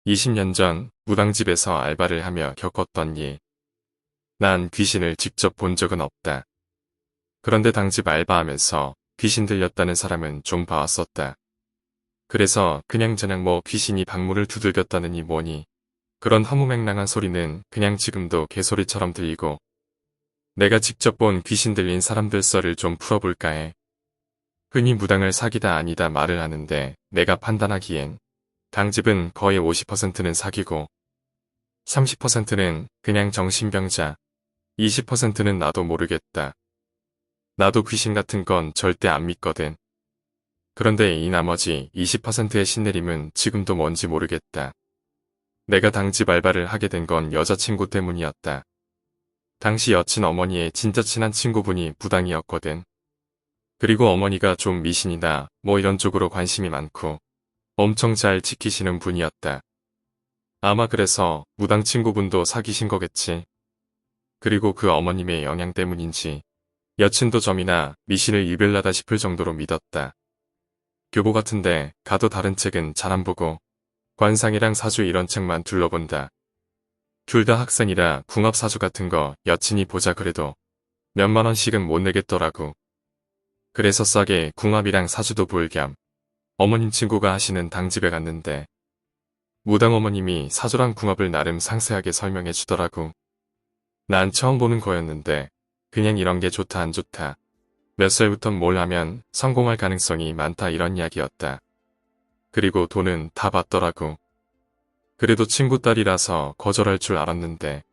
20년 전 무당집에서 알바를 하며 겪었던 일. 난 귀신을 직접 본 적은 없다. 그런데 당집 알바하면서 귀신 들렸다는 사람은 좀 봐왔었다. 그래서 그냥저냥 귀신이 방문을 두들겼다느니 뭐니 그런 허무맹랑한 소리는 그냥 지금도 개소리처럼 들리고 내가 직접 본 귀신 들린 사람들 썰을 좀 풀어볼까 해. 흔히 무당을 사기다 아니다 말을 하는데 내가 판단하기엔 당집은 거의 50%는 사기고 30%는 그냥 정신병자, 20%는 나도 모르겠다. 나도 귀신 같은 건 절대 안 믿거든. 그런데 이 나머지 20%의 신내림은 지금도 뭔지 모르겠다. 내가 당집 알바를 하게 된 건 여자친구 때문이었다. 당시 여친 어머니의 진짜 친한 친구분이 무당이었거든. 그리고 어머니가 좀 미신이나 이런 쪽으로 관심이 많고 엄청 잘 지키시는 분이었다. 아마 그래서 무당 친구분도 사귀신 거겠지. 그리고 그 어머님의 영향 때문인지 여친도 점이나 미신을 유별나다 싶을 정도로 믿었다. 교보 같은데 가도 다른 책은 잘 안 보고 관상이랑 사주 이런 책만 둘러본다. 둘 다 학생이라 궁합사주 같은 거 여친이 보자 그래도 몇만 원씩은 못 내겠더라고. 그래서 싸게 궁합이랑 사주도 볼 겸 어머님 친구가 하시는 당집에 갔는데 무당 어머님이 사주랑 궁합을 나름 상세하게 설명해 주더라고. 난 처음 보는 거였는데 그냥 이런 게 좋다 안 좋다. 몇 살부터 뭘 하면 성공할 가능성이 많다 이런 이야기였다. 그리고 돈은 다 받더라고. 그래도 친구 딸이라서 거절할 줄 알았는데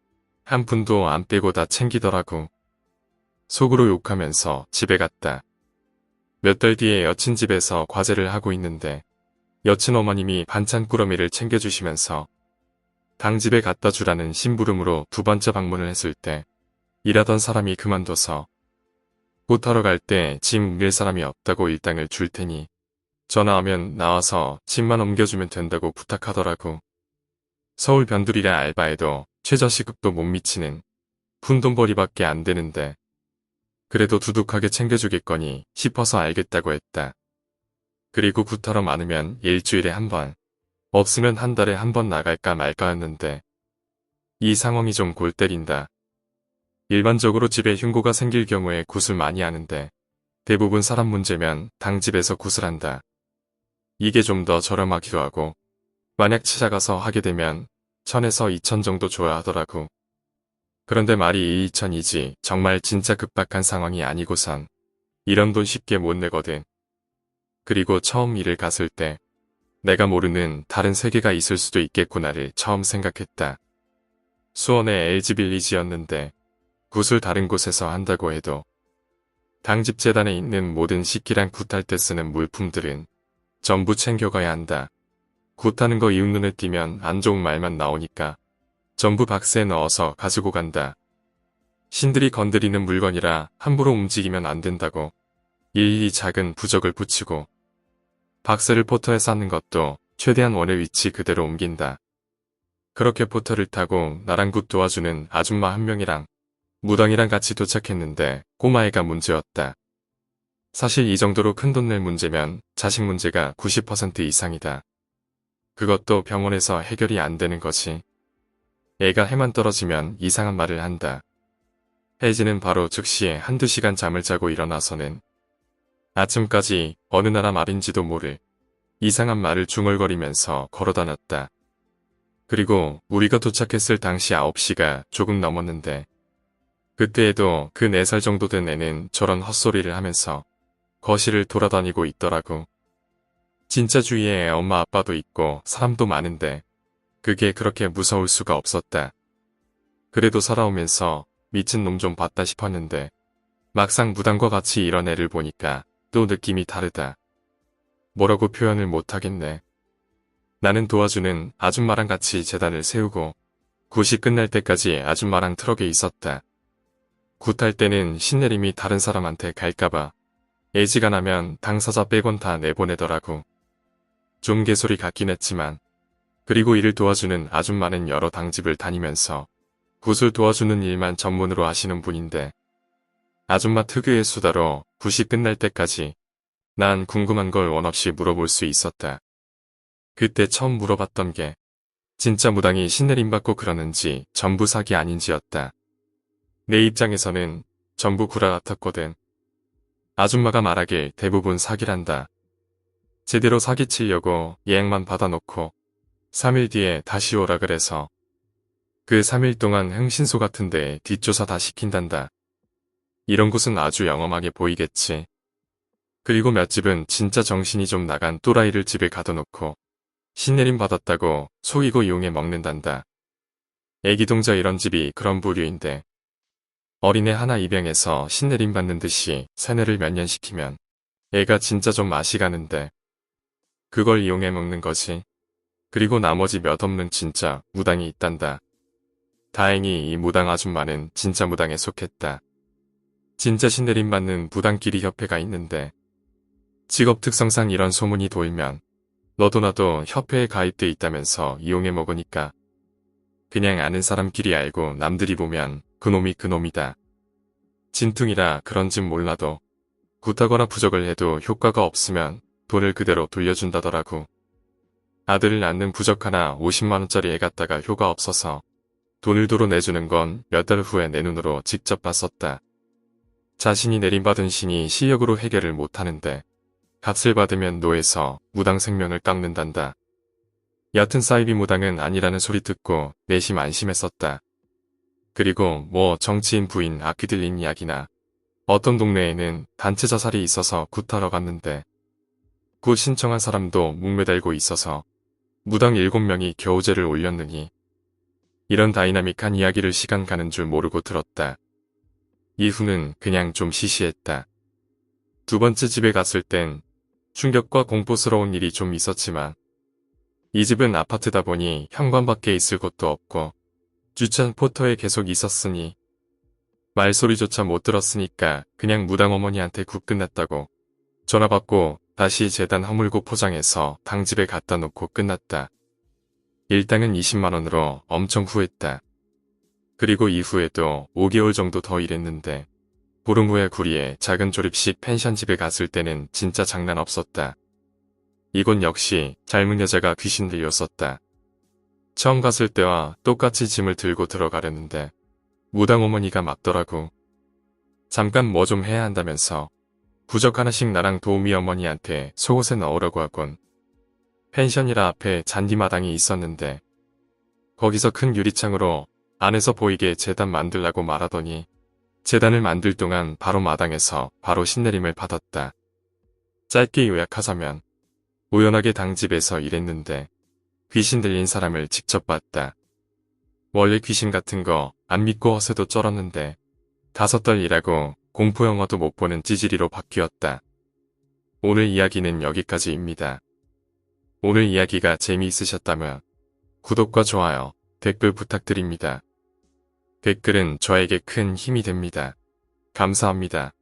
한 푼도 안 빼고 다 챙기더라고. 속으로 욕하면서 집에 갔다. 몇 달 뒤에 여친 집에서 과제를 하고 있는데 여친 어머님이 반찬 꾸러미를 챙겨주시면서 당집에 갖다 주라는 심부름으로 두 번째 방문을 했을 때 일하던 사람이 그만둬서 꽃하러 갈 때 짐 옮길 사람이 없다고 일당을 줄 테니 전화하면 나와서 짐만 옮겨주면 된다고 부탁하더라고. 서울 변두리라 알바해도 최저시급도 못 미치는 푼돈벌이밖에 안 되는데 그래도 두둑하게 챙겨주겠거니 싶어서 알겠다고 했다. 그리고 굿하러 많으면 일주일에 한 번, 없으면 한 달에 한 번 나갈까 말까였는데 이 상황이 좀 골 때린다. 일반적으로 집에 흉고가 생길 경우에 굿을 많이 하는데 대부분 사람 문제면 당집에서 굿을 한다. 이게 좀 더 저렴하기도 하고 만약 찾아가서 하게 되면 1000에서 2000 정도 줘야 하더라고. 그런데 말이 2000이지 정말 진짜 급박한 상황이 아니고선 이런 돈 쉽게 못 내거든. 그리고 처음 일을 갔을 때 내가 모르는 다른 세계가 있을 수도 있겠구나를 처음 생각했다. 수원의 LG빌리지였는데 굿을 다른 곳에서 한다고 해도 당집 재단에 있는 모든 식기랑 굿할 때 쓰는 물품들은 전부 챙겨가야 한다. 굿하는 거 이웃 눈에 띄면 안 좋은 말만 나오니까 전부 박스에 넣어서 가지고 간다. 신들이 건드리는 물건이라 함부로 움직이면 안 된다고 일일이 작은 부적을 붙이고 박스를 포터에 쌓는 것도 최대한 원의 위치 그대로 옮긴다. 그렇게 포터를 타고 나랑 굿 도와주는 아줌마 한 명이랑 무당이랑 같이 도착했는데 꼬마애가 문제였다. 사실 이 정도로 큰돈 낼 문제면 자식 문제가 90% 이상이다. 그것도 병원에서 해결이 안 되는 거지. 애가 해만 떨어지면 이상한 말을 한다. 혜지는 바로 즉시에 한두 시간 잠을 자고 일어나서는 아침까지 어느 나라 말인지도 모를 이상한 말을 중얼거리면서 걸어다녔다. 그리고 우리가 도착했을 당시 9시가 조금 넘었는데 그때에도 그 4살 정도 된 애는 저런 헛소리를 하면서 거실을 돌아다니고 있더라고. 진짜 주위에 엄마 아빠도 있고 사람도 많은데 그게 그렇게 무서울 수가 없었다. 그래도 살아오면서 미친 놈 좀 봤다 싶었는데 막상 무당과 같이 이런 애를 보니까 또 느낌이 다르다. 뭐라고 표현을 못하겠네. 나는 도와주는 아줌마랑 같이 재단을 세우고 굿이 끝날 때까지 아줌마랑 트럭에 있었다. 굿할 때는 신내림이 다른 사람한테 갈까봐 애지간하면 당사자 빼곤 다 내보내더라고. 좀 개소리 같긴 했지만 그리고 이를 도와주는 아줌마는 여러 당집을 다니면서 굿을 도와주는 일만 전문으로 하시는 분인데 아줌마 특유의 수다로 굿이 끝날 때까지 난 궁금한 걸 원 없이 물어볼 수 있었다. 그때 처음 물어봤던 게 진짜 무당이 신내림받고 그러는지 전부 사기 아닌지였다. 내 입장에서는 전부 구라 같았거든. 아줌마가 말하길 대부분 사기란다. 제대로 사기치려고 예약만 받아놓고 3일 뒤에 다시 오라 그래서 그 3일 동안 흥신소 같은데 뒷조사 다 시킨단다. 이런 곳은 아주 영험하게 보이겠지. 그리고 몇 집은 진짜 정신이 좀 나간 또라이를 집에 가둬놓고 신내림 받았다고 속이고 이용해 먹는단다. 애기동자 이런 집이 그런 부류인데 어린애 하나 입양해서 신내림 받는 듯이 세뇌를 몇 년 시키면 애가 진짜 좀 맛이 가는데 그걸 이용해 먹는 거지. 그리고 나머지 몇 없는 진짜 무당이 있단다. 다행히 이 무당 아줌마는 진짜 무당에 속했다. 진짜 신내림 받는 무당끼리 협회가 있는데 직업 특성상 이런 소문이 돌면 너도 나도 협회에 가입돼 있다면서 이용해 먹으니까 그냥 아는 사람끼리 알고 남들이 보면 그놈이 그놈이다. 진퉁이라 그런진 몰라도 굿하거나 부적을 해도 효과가 없으면 돈을 그대로 돌려준다더라고. 아들을 낳는 부적 하나 50만원짜리 애 갖다가 효과 없어서 돈을 도로 내주는 건 몇 달 후에 내 눈으로 직접 봤었다. 자신이 내림받은 신이 실력으로 해결을 못하는데 값을 받으면 노에서 무당 생명을 깎는단다. 옅은 사이비 무당은 아니라는 소리 듣고 내심 안심했었다. 그리고 뭐 정치인 부인 악귀 들린 이야기나 어떤 동네에는 단체 자살이 있어서 굿하러 갔는데 굿 신청한 사람도 묵매달고 있어서 무당 7명이 겨우제를 올렸느니 이런 다이나믹한 이야기를 시간 가는 줄 모르고 들었다. 이후는 그냥 좀 시시했다. 두 번째 집에 갔을 땐 충격과 공포스러운 일이 좀 있었지만 이 집은 아파트다 보니 현관밖에 있을 곳도 없고 주차 포터에 계속 있었으니 말소리조차 못 들었으니까 그냥 무당 어머니한테 굿 끝났다고 전화 받고 다시 재단 허물고 포장해서 당집에 갖다 놓고 끝났다. 일당은 20만원으로 엄청 후했다. 그리고 이후에도 5개월 정도 더 일했는데 보름 후에 구리에 작은 조립식 펜션집에 갔을 때는 진짜 장난 없었다. 이곳 역시 젊은 여자가 귀신 들렸었다. 처음 갔을 때와 똑같이 짐을 들고 들어가려는데 무당 어머니가 막더라고. 잠깐 뭐 좀 해야 한다면서 부적 하나씩 나랑 도우미 어머니한테 속옷에 넣으라고 하곤 펜션이라 앞에 잔디마당이 있었는데 거기서 큰 유리창으로 안에서 보이게 제단 만들라고 말하더니 제단을 만들 동안 바로 마당에서 바로 신내림을 받았다. 짧게 요약하자면 우연하게 당집에서 일했는데 귀신 들린 사람을 직접 봤다. 원래 귀신 같은 거 안 믿고 허세도 쩔었는데 5달 일하고 공포영화도 못 보는 찌질이로 바뀌었다. 오늘 이야기는 여기까지입니다. 오늘 이야기가 재미있으셨다면 구독과 좋아요, 댓글 부탁드립니다. 댓글은 저에게 큰 힘이 됩니다. 감사합니다.